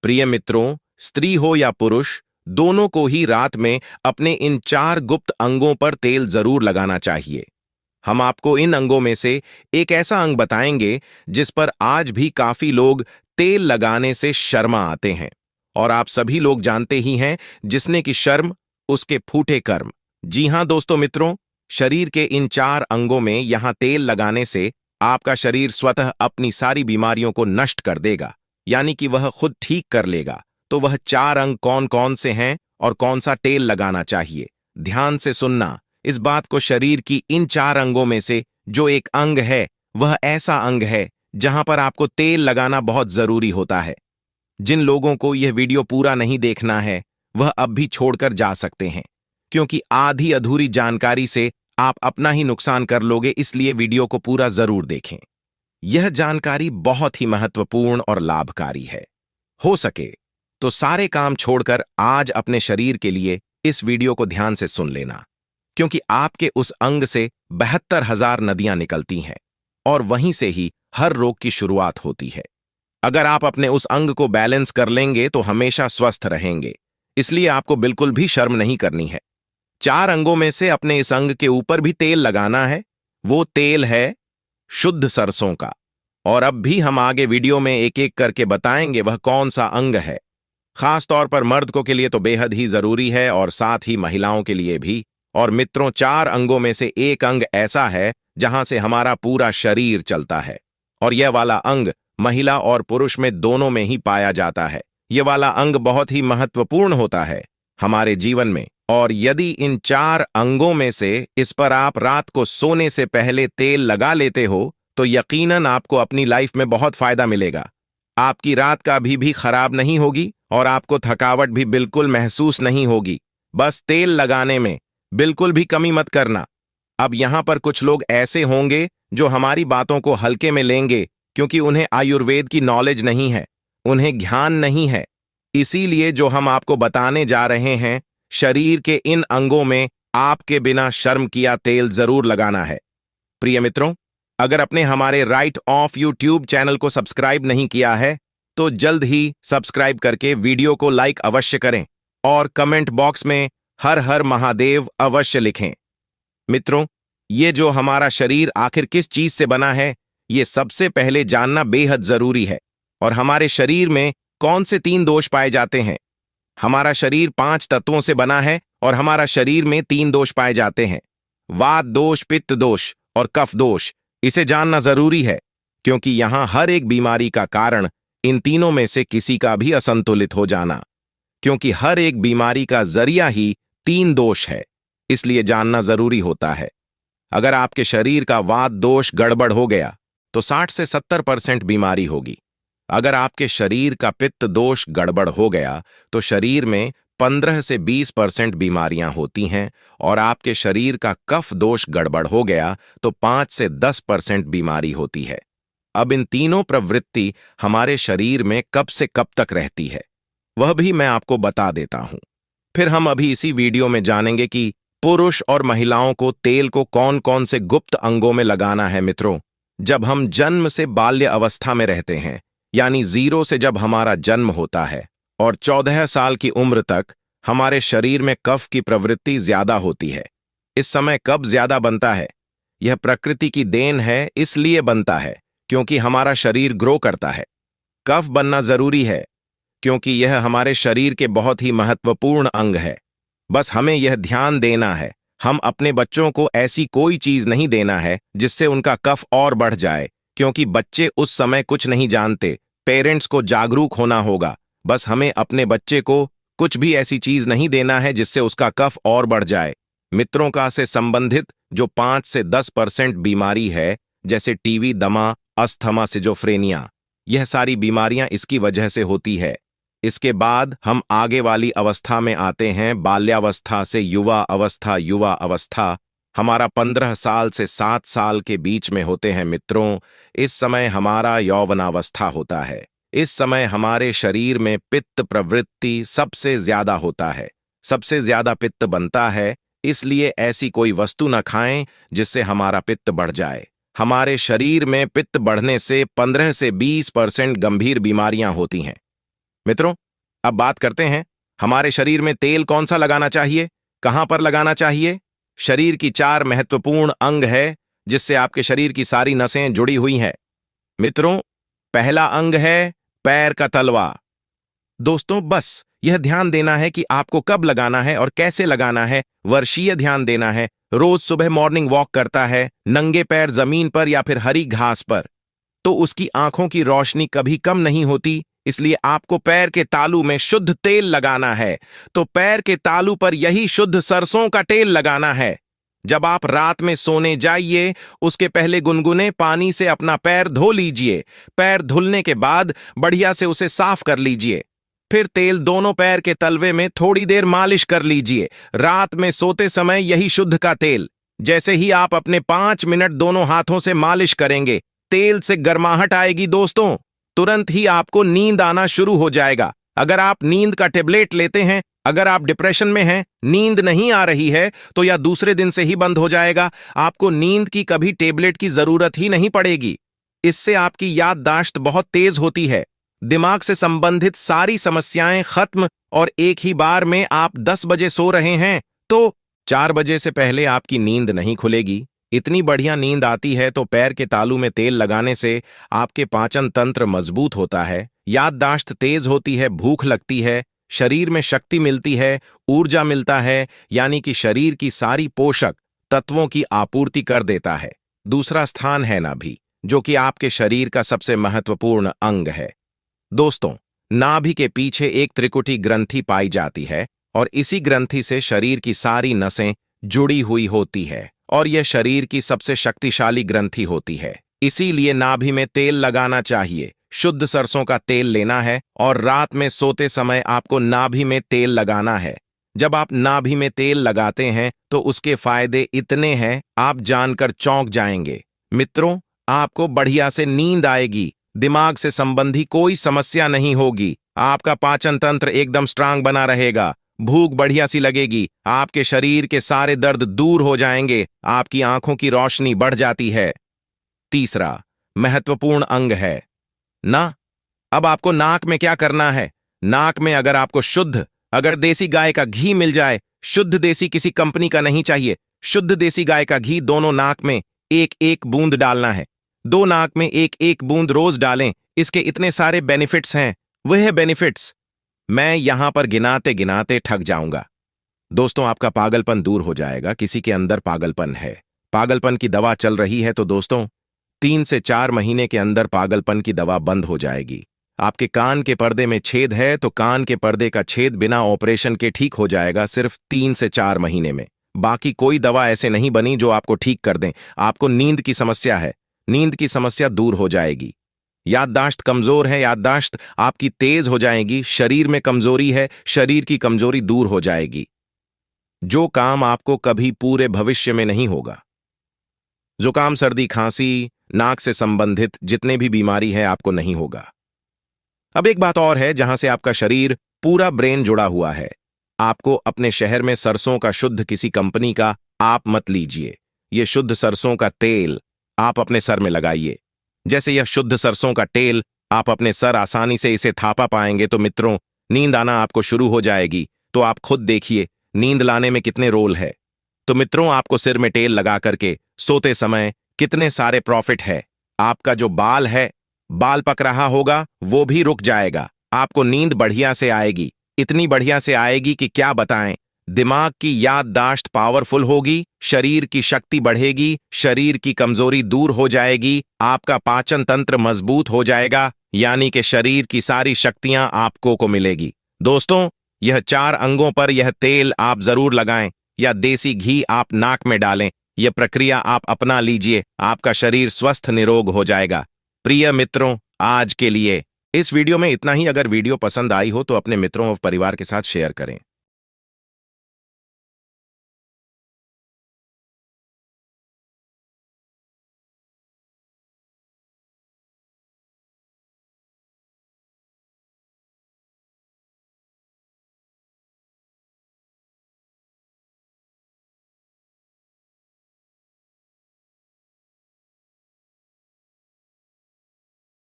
प्रिय मित्रों, स्त्री हो या पुरुष, दोनों को ही रात में अपने इन 4 गुप्त अंगों पर तेल जरूर लगाना चाहिए। हम आपको इन अंगों में से एक ऐसा अंग बताएंगे जिस पर आज भी काफी लोग तेल लगाने से शर्मा आते हैं। और आप सभी लोग जानते ही हैं, जिसने की शर्म उसके फूटे कर्म। जी हां दोस्तों मित्रों, शरीर के इन 4 अंगों में यहां तेल लगाने से आपका शरीर स्वतः अपनी सारी बीमारियों को नष्ट कर देगा, यानी कि वह खुद ठीक कर लेगा। तो वह 4 अंग कौन कौन से हैं और कौन सा तेल लगाना चाहिए, ध्यान से सुनना इस बात को। शरीर की इन 4 अंगों में से जो एक अंग है, वह ऐसा अंग है जहां पर आपको तेल लगाना बहुत जरूरी होता है। जिन लोगों को यह वीडियो पूरा नहीं देखना है, वह अब भी छोड़कर जा सकते हैं, क्योंकि आधी अधूरी जानकारी से आप अपना ही नुकसान कर लोगे। इसलिए वीडियो को पूरा जरूर देखें। यह जानकारी बहुत ही महत्वपूर्ण और लाभकारी है। हो सके तो सारे काम छोड़कर आज अपने शरीर के लिए इस वीडियो को ध्यान से सुन लेना, क्योंकि आपके उस अंग से 72,000 नदियां निकलती हैं और वहीं से ही हर रोग की शुरुआत होती है। अगर आप अपने उस अंग को बैलेंस कर लेंगे तो हमेशा स्वस्थ रहेंगे। इसलिए आपको बिल्कुल भी शर्म नहीं करनी है। 4 अंगों में से अपने इस अंग के ऊपर भी तेल लगाना है। वो तेल है शुद्ध सरसों का। और अब भी हम आगे वीडियो में एक एक करके बताएंगे वह कौन सा अंग है। खास तौर पर मर्द के लिए तो बेहद ही जरूरी है और साथ ही महिलाओं के लिए भी। और मित्रों, 4 अंगों में से एक अंग ऐसा है जहां से हमारा पूरा शरीर चलता है, और यह वाला अंग महिला और पुरुष में दोनों में ही पाया जाता है। यह वाला अंग बहुत ही महत्वपूर्ण होता है हमारे जीवन में। और यदि इन 4 अंगों में से इस पर आप रात को सोने से पहले तेल लगा लेते हो, तो यकीनन आपको अपनी लाइफ में बहुत फायदा मिलेगा। आपकी रात का भी खराब नहीं होगी और आपको थकावट भी बिल्कुल महसूस नहीं होगी। बस तेल लगाने में बिल्कुल भी कमी मत करना। अब यहां पर कुछ लोग ऐसे होंगे जो हमारी बातों को हल्के में लेंगे, क्योंकि उन्हें आयुर्वेद की नॉलेज नहीं है, उन्हें ज्ञान नहीं है। इसीलिए जो हम आपको बताने जा रहे हैं, शरीर के इन अंगों में आपके बिना शर्म किया तेल जरूर लगाना है। प्रिय मित्रों, अगर अपने हमारे राइट ऑफ यूट्यूब चैनल को सब्सक्राइब नहीं किया है, तो जल्द ही सब्सक्राइब करके वीडियो को लाइक अवश्य करें और कमेंट बॉक्स में हर हर महादेव अवश्य लिखें। मित्रों, ये जो हमारा शरीर आखिर किस चीज से बना है, ये सबसे पहले जानना बेहद जरूरी है। और हमारे शरीर में कौन से 3 दोष पाए जाते हैं? हमारा शरीर 5 तत्वों से बना है और हमारा शरीर में 3 दोष पाए जाते हैं: वात दोष, पित्त दोष और कफ दोष। इसे जानना जरूरी है, क्योंकि यहां हर एक बीमारी का कारण इन तीनों में से किसी का भी असंतुलित हो जाना, क्योंकि हर एक बीमारी का जरिया ही 3 दोष है। इसलिए जानना जरूरी होता है। अगर आपके शरीर का वात दोष गड़बड़ हो गया तो 60 से 70% बीमारी होगी। अगर आपके शरीर का पित्त दोष गड़बड़ हो गया तो शरीर में 15 से 20% बीमारियां होती हैं। और आपके शरीर का कफ दोष गड़बड़ हो गया तो 5 से 10% बीमारी होती है। अब इन तीनों प्रवृत्ति हमारे शरीर में कब से कब तक रहती है, वह भी मैं आपको बता देता हूं। फिर हम अभी इसी वीडियो में जानेंगे कि पुरुष और महिलाओं को तेल को कौन कौन से गुप्त अंगों में लगाना है। मित्रों, जब हम जन्म से बाल्य अवस्था में रहते हैं, यानी 0 से जब हमारा जन्म होता है और 14 साल की उम्र तक, हमारे शरीर में कफ की प्रवृत्ति ज्यादा होती है। इस समय कफ ज्यादा बनता है। यह प्रकृति की देन है, इसलिए बनता है क्योंकि हमारा शरीर ग्रो करता है। कफ बनना जरूरी है क्योंकि यह हमारे शरीर के बहुत ही महत्वपूर्ण अंग है। बस हमें यह ध्यान देना है, हम अपने बच्चों को ऐसी कोई चीज नहीं देना है जिससे उनका कफ और बढ़ जाए, क्योंकि बच्चे उस समय कुछ नहीं जानते। पेरेंट्स को जागरूक होना होगा। बस हमें अपने बच्चे को कुछ भी ऐसी चीज नहीं देना है जिससे उसका कफ और बढ़ जाए। मित्रों, का से संबंधित जो 5 से 10% बीमारी है, जैसे टीवी, दमा, अस्थमा, सिजोफ्रेनिया, यह सारी बीमारियां इसकी वजह से होती है। इसके बाद हम आगे वाली अवस्था में आते हैं, बाल्यावस्था से युवा अवस्था। युवा अवस्था हमारा 15 साल से 7 साल के बीच में होते हैं। मित्रों, इस समय हमारा यौवनावस्था होता है। इस समय हमारे शरीर में पित्त प्रवृत्ति सबसे ज्यादा होता है, सबसे ज्यादा पित्त बनता है। इसलिए ऐसी कोई वस्तु न खाएं जिससे हमारा पित्त बढ़ जाए। हमारे शरीर में पित्त बढ़ने से 15 से 20% गंभीर बीमारियां होती हैं। मित्रों, अब बात करते हैं हमारे शरीर में तेल कौन सा लगाना चाहिए, कहां पर लगाना चाहिए। शरीर की 4 महत्वपूर्ण अंग है जिससे आपके शरीर की सारी नसें जुड़ी हुई हैं। मित्रों, पहला अंग है पैर का तलवा। दोस्तों, बस यह ध्यान देना है कि आपको कब लगाना है और कैसे लगाना है। वर्षीय ध्यान देना है। रोज सुबह मॉर्निंग वॉक करता है नंगे पैर जमीन पर या फिर हरी घास पर, तो उसकी आंखों की रोशनी कभी कम नहीं होती। इसलिए आपको पैर के तालू में शुद्ध तेल लगाना है। तो पैर के तालू पर यही शुद्ध सरसों का तेल लगाना है। जब आप रात में सोने जाइए, उसके पहले गुनगुने पानी से अपना पैर धो लीजिए। पैर धुलने के बाद बढ़िया से उसे साफ कर लीजिए। फिर तेल दोनों पैर के तलवे में थोड़ी देर मालिश कर लीजिए। रात में सोते समय यही शुद्ध का तेल। जैसे ही आप अपने 5 मिनट दोनों हाथों से मालिश करेंगे, तेल से गर्माहट आएगी दोस्तों, तुरंत ही आपको नींद आना शुरू हो जाएगा। अगर आप नींद का टेबलेट लेते हैं, अगर आप डिप्रेशन में हैं, नींद नहीं आ रही है, तो यह दूसरे दिन से ही बंद हो जाएगा। आपको नींद की कभी टेबलेट की जरूरत ही नहीं पड़ेगी। इससे आपकी याददाश्त बहुत तेज होती है। दिमाग से संबंधित सारी समस्याएं खत्म। और एक ही बार में आप 10 बजे सो रहे हैं तो 4 बजे से पहले आपकी नींद नहीं खुलेगी। इतनी बढ़िया नींद आती है। तो पैर के तालू में तेल लगाने से आपके पाचन तंत्र मजबूत होता है, याददाश्त तेज होती है, भूख लगती है, शरीर में शक्ति मिलती है, ऊर्जा मिलता है, यानी कि शरीर की सारी पोषक तत्वों की आपूर्ति कर देता है। दूसरा स्थान है नाभि, जो कि आपके शरीर का सबसे महत्वपूर्ण अंग है। दोस्तों, नाभि के पीछे एक त्रिकुटी ग्रंथि पाई जाती है और इसी ग्रंथि से शरीर की सारी नसें जुड़ी हुई होती है और यह शरीर की सबसे शक्तिशाली ग्रंथि होती है। इसीलिए नाभि में तेल लगाना चाहिए। शुद्ध सरसों का तेल लेना है और रात में सोते समय आपको नाभि में तेल लगाना है। जब आप नाभि में तेल लगाते हैं तो उसके फायदे इतने हैं, आप जानकर चौंक जाएंगे। मित्रों, आपको बढ़िया से नींद आएगी, दिमाग से संबंधी कोई समस्या नहीं होगी, आपका पाचन तंत्र एकदम स्ट्रांग बना रहेगा, भूख बढ़िया सी लगेगी, आपके शरीर के सारे दर्द दूर हो जाएंगे, आपकी आंखों की रोशनी बढ़ जाती है। तीसरा महत्वपूर्ण अंग है ना। अब आपको नाक में क्या करना है। नाक में अगर देसी गाय का घी मिल जाए, शुद्ध देसी, किसी कंपनी का नहीं चाहिए, शुद्ध देसी गाय का घी दोनों नाक में 1-1 बूंद डालना है। 2 नाक में 1-1 बूंद रोज डालें। इसके इतने सारे बेनिफिट्स हैं। वह बेनिफिट्स मैं यहां पर गिनाते गिनाते थक जाऊंगा। दोस्तों, आपका पागलपन दूर हो जाएगा। किसी के अंदर पागलपन है, पागलपन की दवा चल रही है, तो दोस्तों 3 से 4 महीने के अंदर पागलपन की दवा बंद हो जाएगी। आपके कान के पर्दे में छेद है तो कान के पर्दे का छेद बिना ऑपरेशन के ठीक हो जाएगा, सिर्फ 3 से 4 महीने में। बाकी कोई दवा ऐसे नहीं बनी जो आपको ठीक कर दें। आपको नींद की समस्या है, नींद की समस्या दूर हो जाएगी। याददाश्त कमजोर है, याददाश्त आपकी तेज हो जाएगी। शरीर में कमजोरी है, शरीर की कमजोरी दूर हो जाएगी। जो काम आपको कभी पूरे भविष्य में नहीं होगा। जुकाम, सर्दी, खांसी, नाक से संबंधित जितने भी बीमारी है आपको नहीं होगा। अब एक बात और है जहां से आपका शरीर पूरा ब्रेन जुड़ा हुआ है। आपको अपने शहर में सरसों का शुद्ध किसी कंपनी का आप मत लीजिए। यह शुद्ध सरसों का तेल आप अपने सर में लगाइए। जैसे यह शुद्ध सरसों का तेल आप अपने सर आसानी से इसे थापा पाएंगे तो मित्रों, नींद आना आपको शुरू हो जाएगी। तो आप खुद देखिए नींद लाने में कितने रोल है। तो मित्रों, आपको सिर में तेल लगा करके सोते समय कितने सारे प्रॉफिट है। आपका जो बाल है, बाल पक रहा होगा, वो भी रुक जाएगा। आपको नींद बढ़िया से आएगी, इतनी बढ़िया से आएगी कि क्या बताएं। दिमाग की याददाश्त पावरफुल होगी, शरीर की शक्ति बढ़ेगी, शरीर की कमजोरी दूर हो जाएगी, आपका पाचन तंत्र मजबूत हो जाएगा, यानी कि शरीर की सारी शक्तियां आपको को मिलेगी। दोस्तों, यह 4 अंगों पर यह तेल आप जरूर लगाएं या देसी घी आप नाक में डालें। यह प्रक्रिया आप अपना लीजिए, आपका शरीर स्वस्थ निरोग हो जाएगा। प्रिय मित्रों, आज के लिए इस वीडियो में इतना ही। अगर वीडियो पसंद आई हो तो अपने मित्रों और परिवार के साथ शेयर करें।